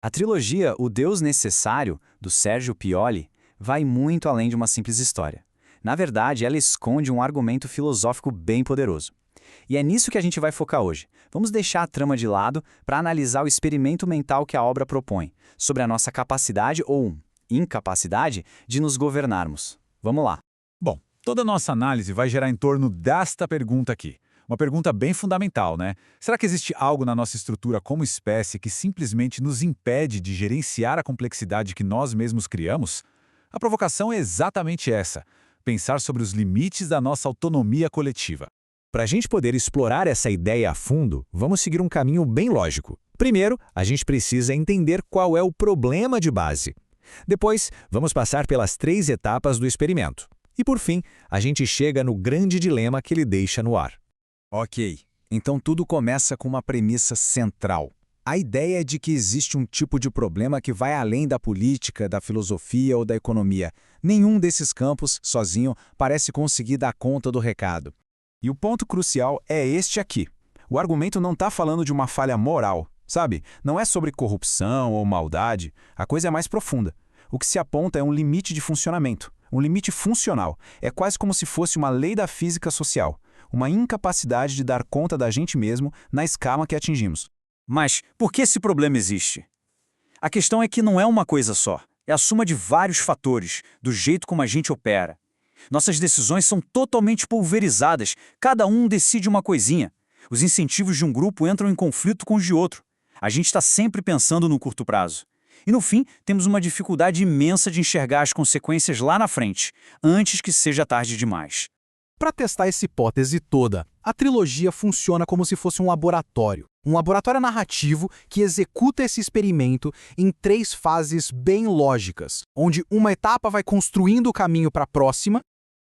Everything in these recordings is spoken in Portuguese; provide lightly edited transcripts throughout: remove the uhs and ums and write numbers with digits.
A trilogia O Deus Necessário, do Sergio Pioli, vai muito além de uma simples história. Na verdade, ela esconde um argumento filosófico bem poderoso. E é nisso que a gente vai focar hoje. Vamos deixar a trama de lado para analisar o experimento mental que a obra propõe, sobre a nossa capacidade ou incapacidade de nos governarmos. Vamos lá. Bom, toda a nossa análise vai gerar em torno desta pergunta aqui. Uma pergunta bem fundamental, né? Será que existe algo na nossa estrutura como espécie que simplesmente nos impede de gerenciar a complexidade que nós mesmos criamos? A provocação é exatamente essa: pensar sobre os limites da nossa autonomia coletiva. Para a gente poder explorar essa ideia a fundo, vamos seguir um caminho bem lógico. Primeiro, a gente precisa entender qual é o problema de base. Depois, vamos passar pelas 3 etapas do experimento. E por fim, a gente chega no grande dilema que ele deixa no ar. Ok, então tudo começa com uma premissa central. A ideia é de que existe um tipo de problema que vai além da política, da filosofia ou da economia. Nenhum desses campos, sozinho, parece conseguir dar conta do recado. E o ponto crucial é este aqui. O argumento não está falando de uma falha moral, sabe? Não é sobre corrupção ou maldade. A coisa é mais profunda. O que se aponta é um limite de funcionamento. Um limite funcional. É quase como se fosse uma lei da física social. Uma incapacidade de dar conta da gente mesmo na escala que atingimos. Mas por que esse problema existe? A questão é que não é uma coisa só. É a soma de vários fatores, do jeito como a gente opera. Nossas decisões são totalmente pulverizadas, cada um decide uma coisinha. Os incentivos de um grupo entram em conflito com os de outro. A gente está sempre pensando no curto prazo. E no fim, temos uma dificuldade imensa de enxergar as consequências lá na frente, antes que seja tarde demais. Para testar essa hipótese toda, a trilogia funciona como se fosse um laboratório narrativo que executa esse experimento em 3 fases bem lógicas, onde uma etapa vai construindo o caminho para a próxima.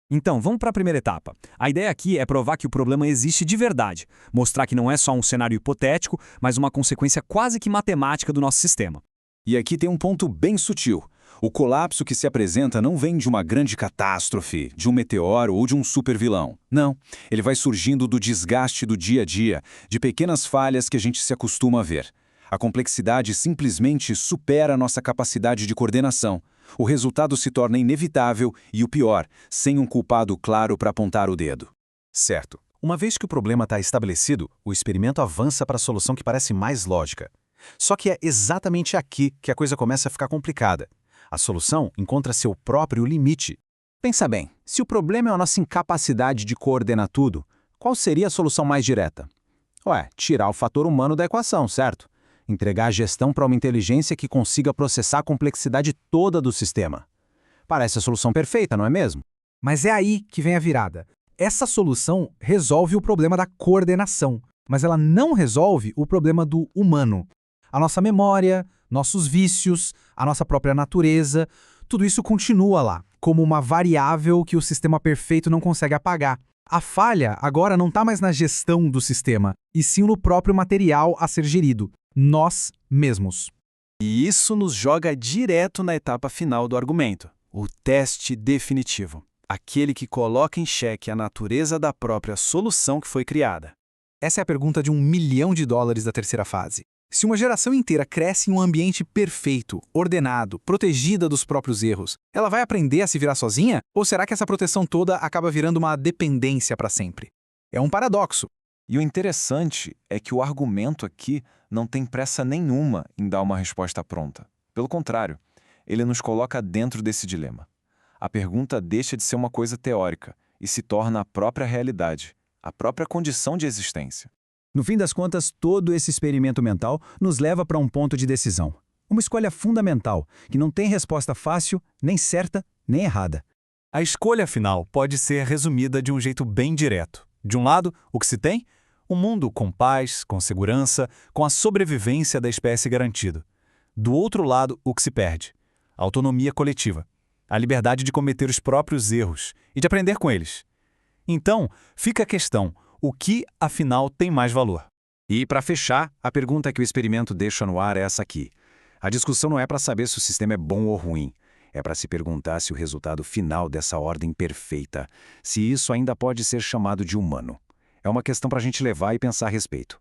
Então, vamos para a primeira etapa. A ideia aqui é provar que o problema existe de verdade, mostrar que não é só um cenário hipotético, mas uma consequência quase que matemática do nosso sistema. E aqui tem um ponto bem sutil. O colapso que se apresenta não vem de uma grande catástrofe, de um meteoro ou de um supervilão. Não, ele vai surgindo do desgaste do dia a dia, de pequenas falhas que a gente se acostuma a ver. A complexidade simplesmente supera a nossa capacidade de coordenação. O resultado se torna inevitável e, o pior, sem um culpado claro para apontar o dedo. Certo. Uma vez que o problema está estabelecido, o experimento avança para a solução que parece mais lógica. Só que é exatamente aqui que a coisa começa a ficar complicada. A solução encontra seu próprio limite. Pensa bem, se o problema é a nossa incapacidade de coordenar tudo, qual seria a solução mais direta? Tirar o fator humano da equação, certo? Entregar a gestão para uma inteligência que consiga processar a complexidade toda do sistema. Parece a solução perfeita, não é mesmo? Mas é aí que vem a virada. Essa solução resolve o problema da coordenação, mas ela não resolve o problema do humano. A nossa memória, nossos vícios, a nossa própria natureza, tudo isso continua lá, como uma variável que o sistema perfeito não consegue apagar. A falha agora não está mais na gestão do sistema, e sim no próprio material a ser gerido, nós mesmos. E isso nos joga direto na etapa final do argumento, o teste definitivo, aquele que coloca em xeque a natureza da própria solução que foi criada. Essa é a pergunta de $1 milhão da terceira fase. Se uma geração inteira cresce em um ambiente perfeito, ordenado, protegida dos próprios erros, ela vai aprender a se virar sozinha? Ou será que essa proteção toda acaba virando uma dependência para sempre? É um paradoxo. E o interessante é que o argumento aqui não tem pressa nenhuma em dar uma resposta pronta. Pelo contrário, ele nos coloca dentro desse dilema. A pergunta deixa de ser uma coisa teórica e se torna a própria realidade, a própria condição de existência. No fim das contas, todo esse experimento mental nos leva para um ponto de decisão. Uma escolha fundamental, que não tem resposta fácil, nem certa, nem errada. A escolha final pode ser resumida de um jeito bem direto. De um lado, o que se tem? Um mundo com paz, com segurança, com a sobrevivência da espécie garantido. Do outro lado, o que se perde? A autonomia coletiva. A liberdade de cometer os próprios erros e de aprender com eles. Então, fica a questão: o que, afinal, tem mais valor? E, para fechar, a pergunta que o experimento deixa no ar é essa aqui. A discussão não é para saber se o sistema é bom ou ruim. É para se perguntar se o resultado final dessa ordem perfeita, se isso ainda pode ser chamado de humano. É uma questão para a gente levar e pensar a respeito.